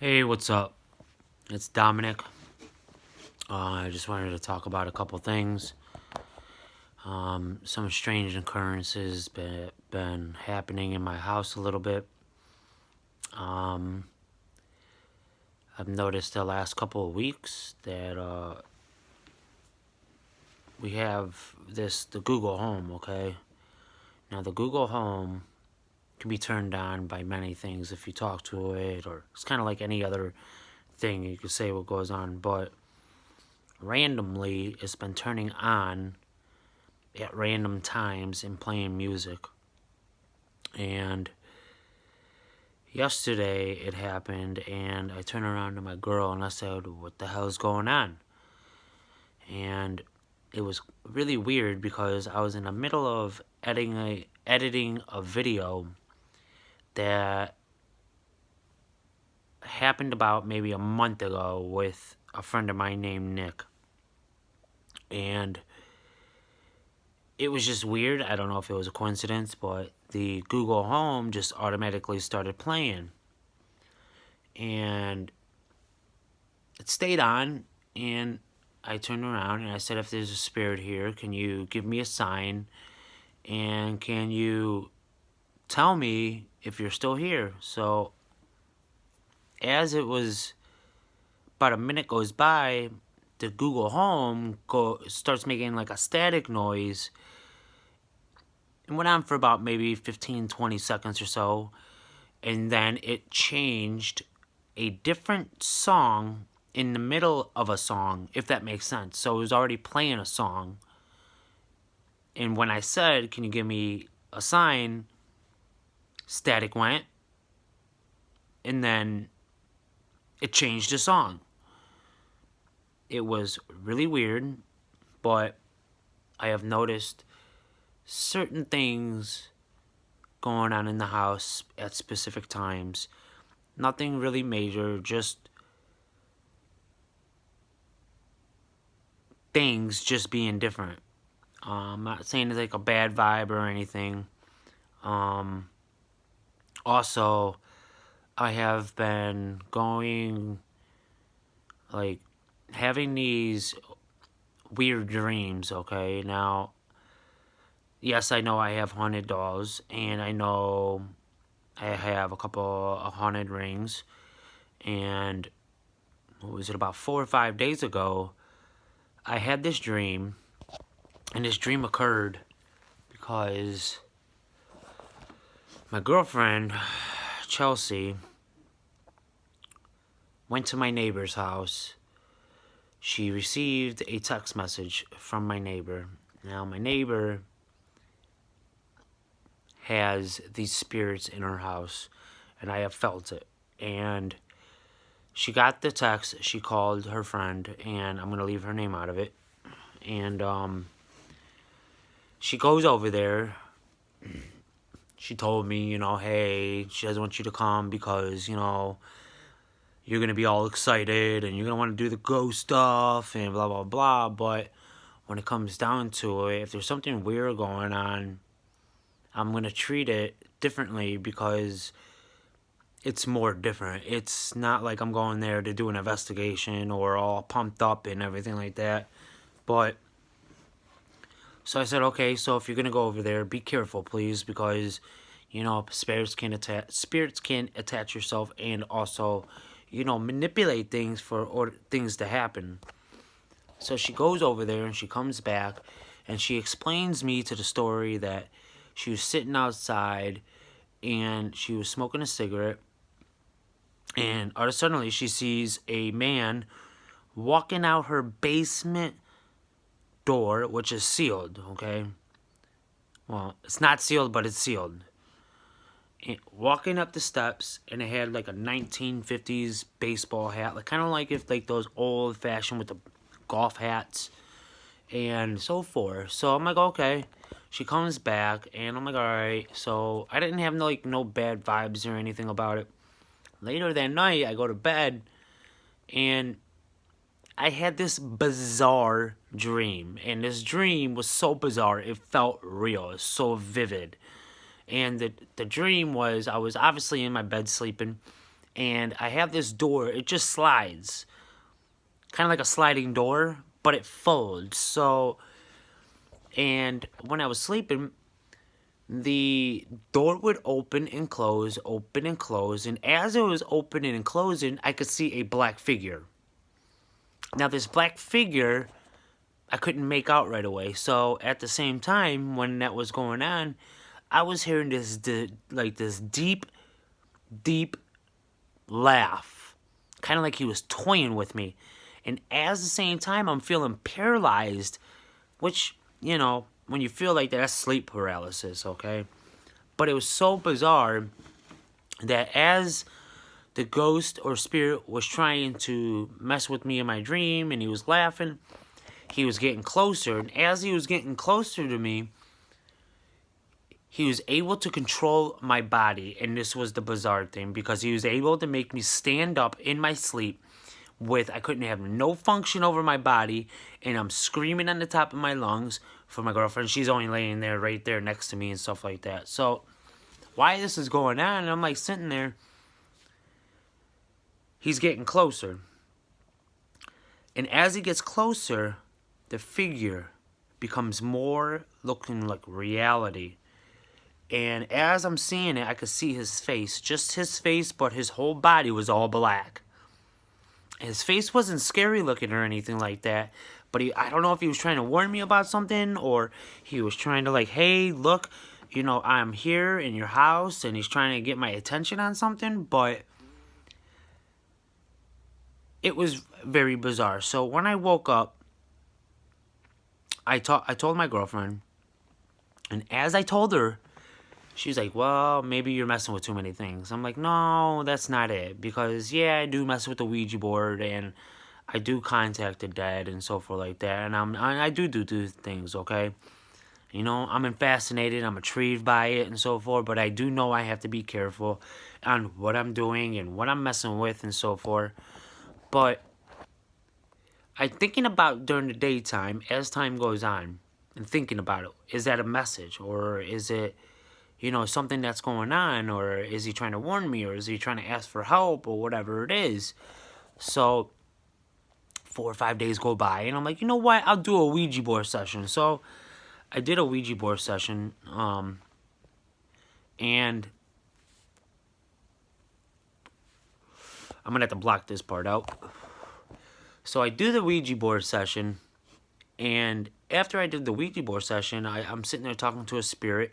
Hey, what's up? It's Dominic. I just wanted to talk about a couple things. Some strange occurrences been happening in my house a little bit. Um, I've noticed the last couple of weeks that we have the Google Home. Okay, now the Google Home can be turned on by many things if you talk to it, or it's kind of like any other thing you could say what goes on, but randomly it's been turning on at random times and playing music. And yesterday it happened, and I turned around to my girl and I said, "What the hell's going on?" And it was really weird because I was in the middle of editing a video that happened about maybe a month ago with a friend of mine named Nick. And it was just weird. I don't know if it was a coincidence, but the Google Home just automatically started playing. And it stayed on, and I turned around and I said, "If there's a spirit here, can you give me a sign? And can you tell me if you're still here?" So as it was, about a minute goes by, the Google Home starts making like a static noise. It went on for about maybe 15-20 seconds or so, and then it changed a different song in the middle of a song, if that makes sense. So it was already playing a song, and when I said, "Can you give me a sign?" static went, and then it changed the song. It was really weird, but I have noticed certain things going on in the house at specific times. Nothing really major, just things just being different. I'm not saying it's like a bad vibe or anything. Also, I have been going, like, having these weird dreams, okay? Now, yes, I know I have haunted dolls, and I know I have a couple of haunted rings, and what was it, about 4 or 5 days ago, I had this dream, and this dream occurred because my girlfriend, Chelsea, went to my neighbor's house. She received a text message from my neighbor. Now, my neighbor has these spirits in her house, and I have felt it. And she got the text, she called her friend, and I'm going to leave her name out of it. And she goes over there. She told me, hey, she doesn't want you to come because, you're going to be all excited and you're going to want to do the ghost stuff and blah, blah, blah. But when it comes down to it, if there's something weird going on, I'm going to treat it differently because it's more different. It's not like I'm going there to do an investigation or all pumped up and everything like that. But, so I said, okay, so if you're going to go over there, be careful, please, because, spirits can attach yourself and also, manipulate things for things to happen. So she goes over there and she comes back and she explains me to the story that she was sitting outside and she was smoking a cigarette, and all of a sudden she sees a man walking out her basement door, which is sealed, okay? Well, it's not sealed, but it's sealed. And walking up the steps, and it had like a 1950s baseball hat, like kind of like if like those old fashioned with the golf hats and so forth. So I'm like, okay. She comes back, and I'm like, all right. So I didn't have no bad vibes or anything about it. Later that night, I go to bed, and I had this bizarre dream. And this dream was so bizarre, it felt real. It was so vivid. And the dream was, I was obviously in my bed sleeping, and I have this door. It just slides, kind of like a sliding door, but it folds. So, and when I was sleeping, the door would open and close, and as it was opening and closing, I could see a black figure. Now, this black figure, I couldn't make out right away. So, at the same time, when that was going on, I was hearing this deep, deep laugh, kind of like he was toying with me. And at the same time, I'm feeling paralyzed, which, when you feel like that, that's sleep paralysis, okay? But it was so bizarre that as the ghost or spirit was trying to mess with me in my dream and he was laughing, he was getting closer. And as he was getting closer to me, he was able to control my body. And this was the bizarre thing, because he was able to make me stand up in my sleep I couldn't have no function over my body, and I'm screaming on the top of my lungs for my girlfriend. She's only laying there right there next to me and stuff like that. So why this is going on, and I'm like sitting there, he's getting closer. And as he gets closer, the figure becomes more looking like reality. And as I'm seeing it, I could see his face, just his face, but his whole body was all black. His face wasn't scary looking or anything like that, but I don't know if he was trying to warn me about something, or he was trying to like, hey, look, I'm here in your house, and he's trying to get my attention on something, but it was very bizarre. So when I woke up, I told my girlfriend, and as I told her, she's like, well, maybe you're messing with too many things. I'm like, no, that's not it. Because, yeah, I do mess with the Ouija board, and I do contact the dead and so forth like that. And I do things, okay? I'm fascinated. I'm intrigued by it and so forth. But I do know I have to be careful on what I'm doing and what I'm messing with and so forth. But I'm thinking about during the daytime, as time goes on, and thinking about it. Is that a message? Or is it something that's going on, or is he trying to warn me, or is he trying to ask for help, or whatever it is? So 4 or 5 days go by, and I'm like, you know what? I'll do a Ouija board session. So I did a Ouija board session, and I'm gonna have to block this part out. So I do the Ouija board session, and after I did the Ouija board session, I'm sitting there talking to a spirit.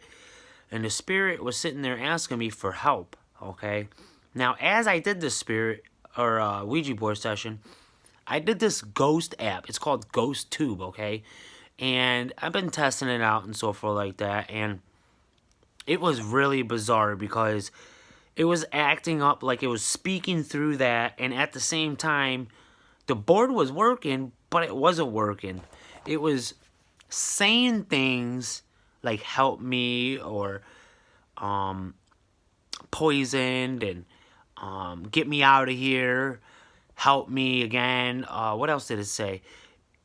And the spirit was sitting there asking me for help, okay? Now, as I did this spirit, or Ouija board session, I did this ghost app. It's called Ghost Tube, okay? And I've been testing it out and so forth like that. And it was really bizarre, because it was acting up like it was speaking through that. And at the same time, the board was working, but it wasn't working. It was saying things like help me, or poisoned, and get me out of here, help me again. What else did it say?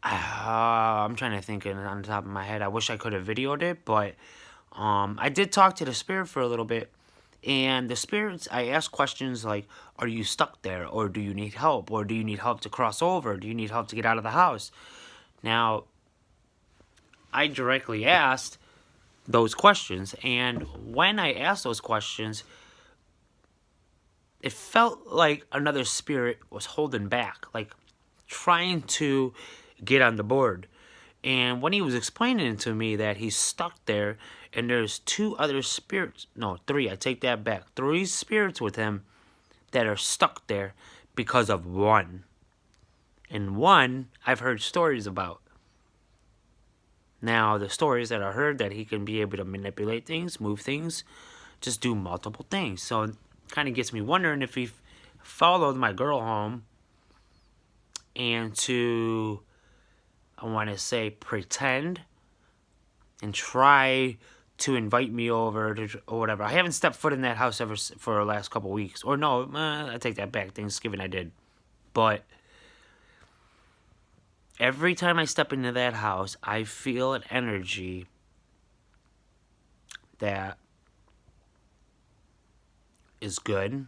I'm trying to think on the top of my head. I wish I could have videoed it, but I did talk to the spirit for a little bit. And the spirits, I asked questions like, are you stuck there? Or do you need help? Or do you need help to cross over? Do you need help to get out of the house? Now, I directly asked those questions, and when I asked those questions, it felt like another spirit was holding back, like trying to get on the board. And when he was explaining to me that he's stuck there, and there's 2 other spirits, no, 3, I take that back, 3 spirits with him that are stuck there because of one. And one I've heard stories about. Now, the stories that I heard, that he can be able to manipulate things, move things, just do multiple things. So it kind of gets me wondering if he followed my girl home and to, I want to say, pretend and try to invite me over to, or whatever. I haven't stepped foot in that house ever for the last couple weeks. Or no, I take that back. Thanksgiving I did. But every time I step into that house, I feel an energy that is good.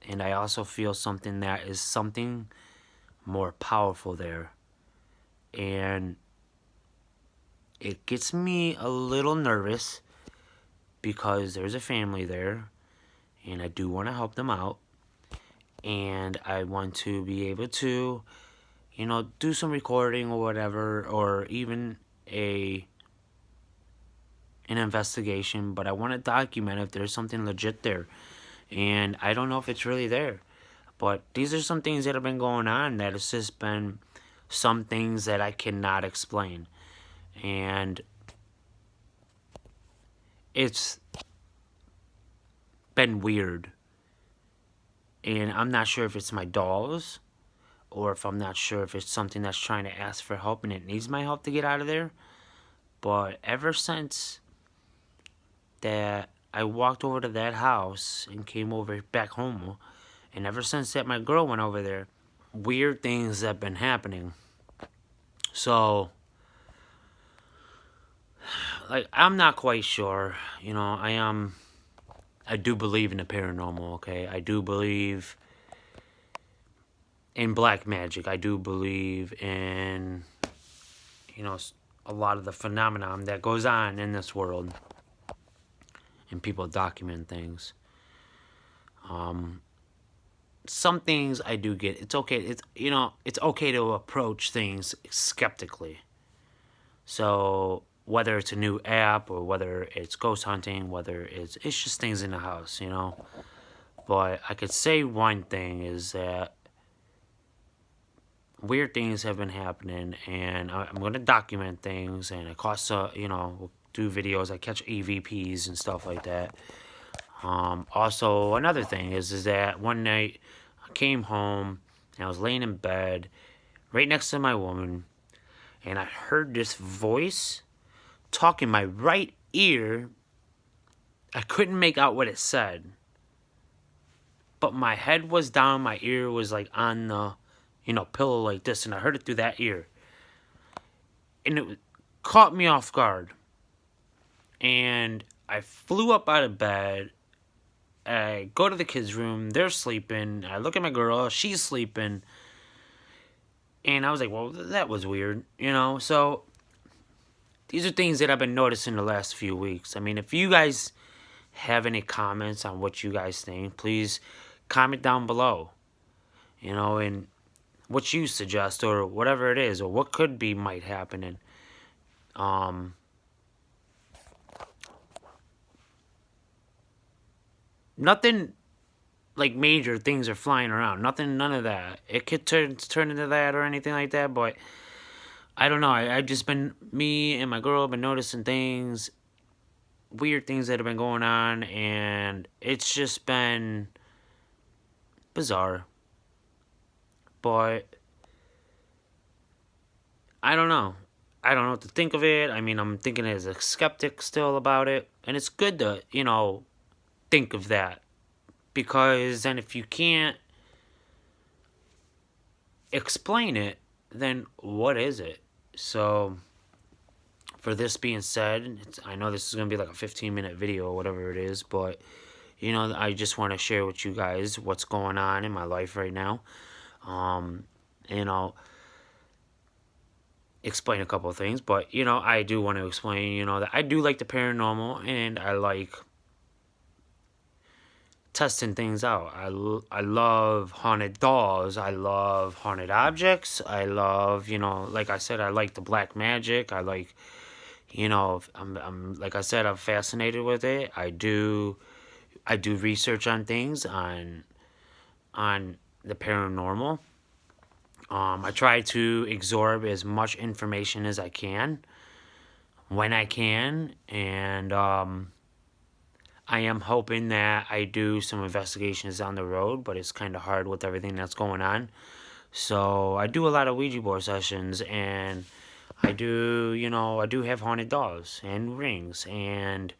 And I also feel something that is something more powerful there. And it gets me a little nervous because there's a family there and I do want to help them out. And I want to be able to, do some recording or whatever, or even an investigation, but I want to document if there's something legit there. And I don't know if it's really there. But these are some things that have been going on that it's just been some things that I cannot explain. And it's been weird. And I'm not sure if it's my dolls or if I'm not sure if it's something that's trying to ask for help and it needs my help to get out of there. But ever since that I walked over to that house and came over back home, and ever since that my girl went over there, weird things have been happening. So, like, I'm not quite sure. I do believe in the paranormal, okay? I do believe in black magic. I do believe in, a lot of the phenomenon that goes on in this world. And people document things. Some things I do get. It's okay. It's okay to approach things skeptically. So whether it's a new app or whether it's ghost hunting, whether it's just things in the house, But I could say one thing is that weird things have been happening, and I'm going to document things, and it costs, do videos. I catch EVPs and stuff like that. Also, another thing is that one night I came home and I was laying in bed right next to my woman, and I heard this voice talk in my right ear. I couldn't make out what it said, but my head was down, my ear was like on the, pillow like this, and I heard it through that ear. And it caught me off guard. And I flew up out of bed. I go to the kids' room. They're sleeping. I look at my girl. She's sleeping. And I was like, well, that was weird, So these are things that I've been noticing the last few weeks. I mean, if you guys have any comments on what you guys think, please comment down below. And what you suggest or whatever it is or what could be might happen. And nothing like major things are flying around. None of that. It could turn into that or anything like that, but I don't know. I've just been, me and my girl have been noticing things, weird things that have been going on, and it's just been bizarre. But I don't know. I don't know what to think of it. I mean, I'm thinking as a skeptic still about it, and it's good to, think of that. Because then if you can't explain it, then what is it? So, for this being said, I know this is going to be like a 15-minute video or whatever it is, but, I just want to share with you guys what's going on in my life right now. And I'll explain a couple of things, but, I do want to explain, that I do like the paranormal, and I like testing things out. I love haunted dolls. I love haunted objects. I love, like I said, I like the black magic. I like, I'm like I said, I'm fascinated with it. I do research on things on the paranormal. I try to absorb as much information as I can when I can, and I am hoping that I do some investigations down the road, but it's kind of hard with everything that's going on. So I do a lot of Ouija board sessions, and I do have haunted dolls and rings. And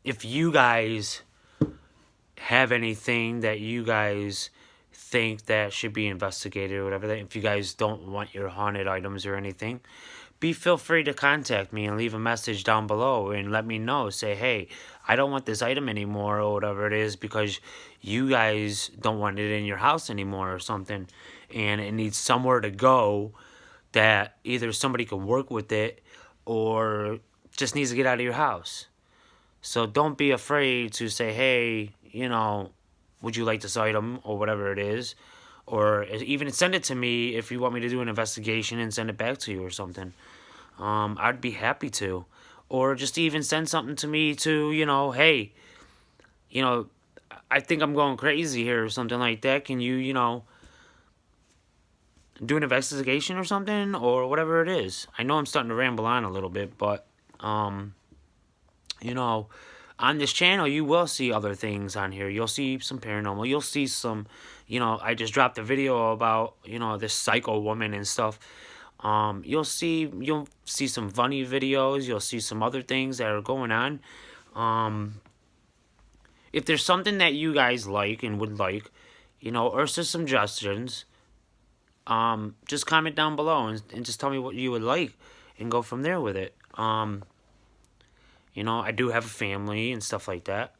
if you guys have anything that you guys think that should be investigated or whatever, if you guys don't want your haunted items or anything, feel free to contact me and leave a message down below and let me know. Say, hey, I don't want this item anymore or whatever it is because you guys don't want it in your house anymore or something, and it needs somewhere to go that either somebody can work with it or just needs to get out of your house. So don't be afraid to say, hey, would you like this item or whatever it is? Or even send it to me if you want me to do an investigation and send it back to you or something. I'd be happy to. Or just even send something to me to, hey, I think I'm going crazy here or something like that. Can you, do an investigation or something or whatever it is? I know I'm starting to ramble on a little bit, but, you know, on this channel, you will see other things on here. You'll see some paranormal. You'll see some, I just dropped a video about, this psycho woman and stuff. You'll see some funny videos. You'll see some other things that are going on. If there's something that you guys like and would like, or some suggestions, just comment down below and just tell me what you would like and go from there with it. I do have a family and stuff like that.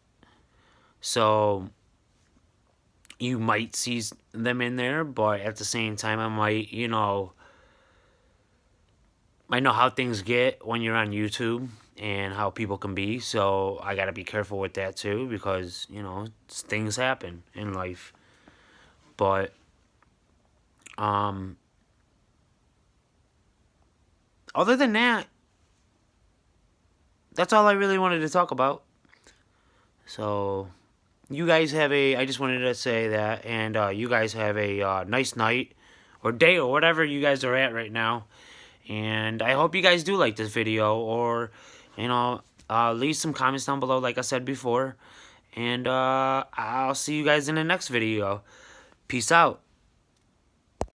So, you might see them in there, but at the same time, I might, might know how things get when you're on YouTube and how people can be. So, I gotta be careful with that too because, things happen in life. But, other than that, that's all I really wanted to talk about. So, you guys have I just wanted to say that, and you guys have a nice night or day or whatever you guys are at right now. And I hope you guys do like this video, or, leave some comments down below like I said before. And I'll see you guys in the next video. Peace out.